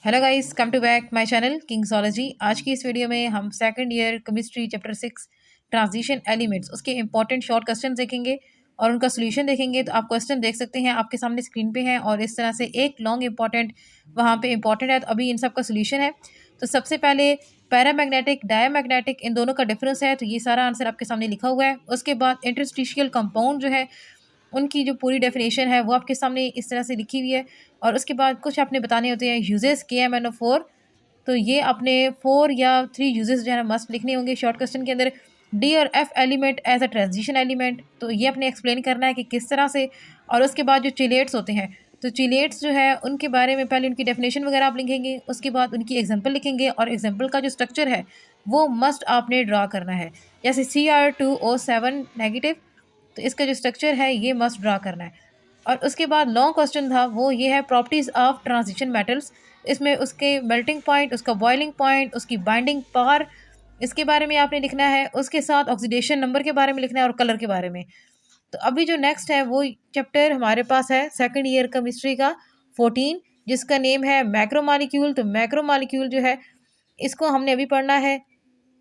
Hello guys, come to back my channel Kingsology. आज की इस वीडियो में हम second year chemistry chapter 6 transition elements उसके इंपॉर्टेंट शॉर्ट क्वेश्चन देखेंगे और उनका सोल्यूशन देखेंगे। तो आप क्वेश्चन देख सकते हैं, आपके सामने स्क्रीन पे है और इस तरह से एक लॉन्ग इंपॉर्टेंट वहाँ पे इंपॉर्टेंट है। तो अभी इन सब का सोल्यूशन है। तो सबसे पहले पैरामैग्नेटिक डायमैग्नेटिक इन दोनों का डिफरेंस है, तो ये सारा आंसर आपके सामने लिखा हुआ है। उसके बाद इंटरस्टिशियल कंपाउंड जो है उनकी जो पूरी डेफिनेशन है वो आपके सामने इस तरह से लिखी हुई है। और उसके बाद कुछ आपने बताने होते हैं यूजेस KMnO4। तो ये आपने 4 या 3 यूजेस जो है ना मस्ट लिखने होंगे शॉर्ट क्वेश्चन के अंदर। डी और F element as a transition element, तो ये आपने एक्सप्लेन करना है कि किस तरह से। और उसके बाद जो चिलेट्स होते हैं, तो चिलेट्स जो है उनके बारे में पहले उनकी डेफिनेशन वगैरह आप लिखेंगे, उसके बाद उनकी एग्जांपल लिखेंगे और एग्जांपल का जो स्ट्रक्चर है वो मस्ट आपने ड्रा करना है। जैसे Cr2O7 नेगेटिव, तो इसका जो स्ट्रक्चर है ये मस्ट ड्रा करना है। और उसके बाद लॉन्ग क्वेश्चन था वो ये है प्रॉपर्टीज़ ऑफ ट्रांजिशन मेटल्स। इसमें उसके मेल्टिंग पॉइंट, उसका बॉइलिंग पॉइंट, उसकी बाइंडिंग पावर, इसके बारे में आपने लिखना है। उसके साथ ऑक्सीडेशन नंबर के बारे में लिखना है और कलर के बारे में। तो अभी जो नेक्स्ट है वो चैप्टर हमारे पास है सेकंड ईयर केमिस्ट्री का 14, जिसका नेम है मैक्रोमॉलिक्यूल। तो मैक्रोमॉलिक्यूल जो है इसको हमने अभी पढ़ना है।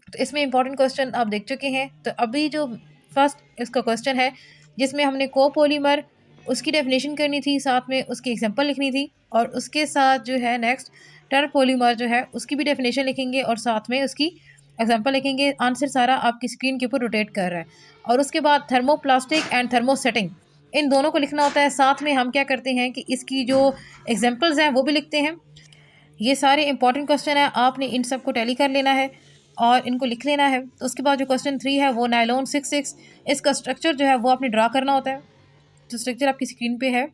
तो इसमें इंपॉर्टेंट क्वेश्चन आप देख चुके हैं। तो अभी जो फर्स्ट इसका क्वेश्चन है जिसमें हमने कोपोलीमर उसकी डेफिनेशन करनी थी, साथ में उसकी एग्जांपल लिखनी थी। और उसके साथ जो है नेक्स्ट टरपोलीमर जो है उसकी भी डेफिनेशन लिखेंगे और साथ में उसकी एग्जांपल लिखेंगे। आंसर सारा आपकी स्क्रीन के ऊपर रोटेट कर रहा है। और उसके बाद थर्मोप्लास्टिक एंड थर्मोसेटिंग इन दोनों को लिखना होता है। साथ में हम क्या करते हैं कि इसकी जो एग्जाम्पल्स हैं वो भी लिखते हैं। ये सारे इंपॉर्टेंट क्वेश्चन है, आपने इन सब को टैली कर लेना है और इनको लिख लेना है। तो उसके बाद जो क्वेश्चन 3 है वो नायलॉन 66, इसका स्ट्रक्चर जो है वो आपने ड्रा करना होता है। तो स्ट्रक्चर आपकी स्क्रीन पे है।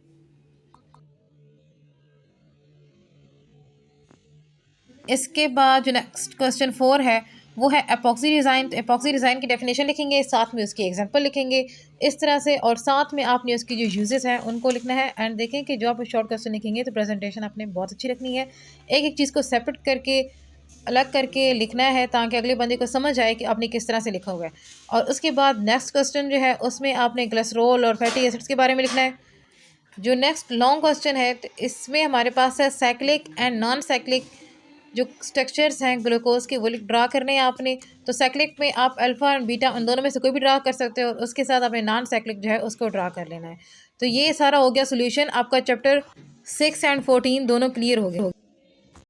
इसके बाद जो नेक्स्ट क्वेश्चन 4 है वो है एपॉक्सी डिज़ाइन। तो एपॉक्सी डिज़ाइन की डेफिनेशन लिखेंगे, साथ में उसकी एग्जांपल लिखेंगे इस तरह से। और साथ में आपने उसकी जो यूजेस हैं उनको लिखना है। एंड देखें कि जो आप शॉर्ट क्वेश्चन लिखेंगे तो प्रेजेंटेशन आपने बहुत अच्छी रखनी है। एक एक चीज़ को सेपरेट करके अलग करके लिखना है ताकि अगले बंदे को समझ आए कि आपने किस तरह से लिखा हुआ है। और उसके बाद नेक्स्ट क्वेश्चन जो है उसमें आपने ग्लिसरॉल और फैटी एसिड्स के बारे में लिखना है। जो नेक्स्ट लॉन्ग क्वेश्चन है तो इसमें हमारे पास है साइक्लिक एंड नॉन साइक्लिक जो स्ट्रक्चर्स हैं ग्लूकोज के वो ड्रा करने हैं आपने। तो साइक्लिक में आप अल्फ़ा और बीटा उन दोनों में से कोई भी ड्रा कर सकते हो और उसके साथ आपने नॉन साइक्लिक जो है उसको ड्रा कर लेना है। तो ये सारा हो गया सोल्यूशन। आपका चैप्टर 6 एंड 14 दोनों क्लियर हो गए।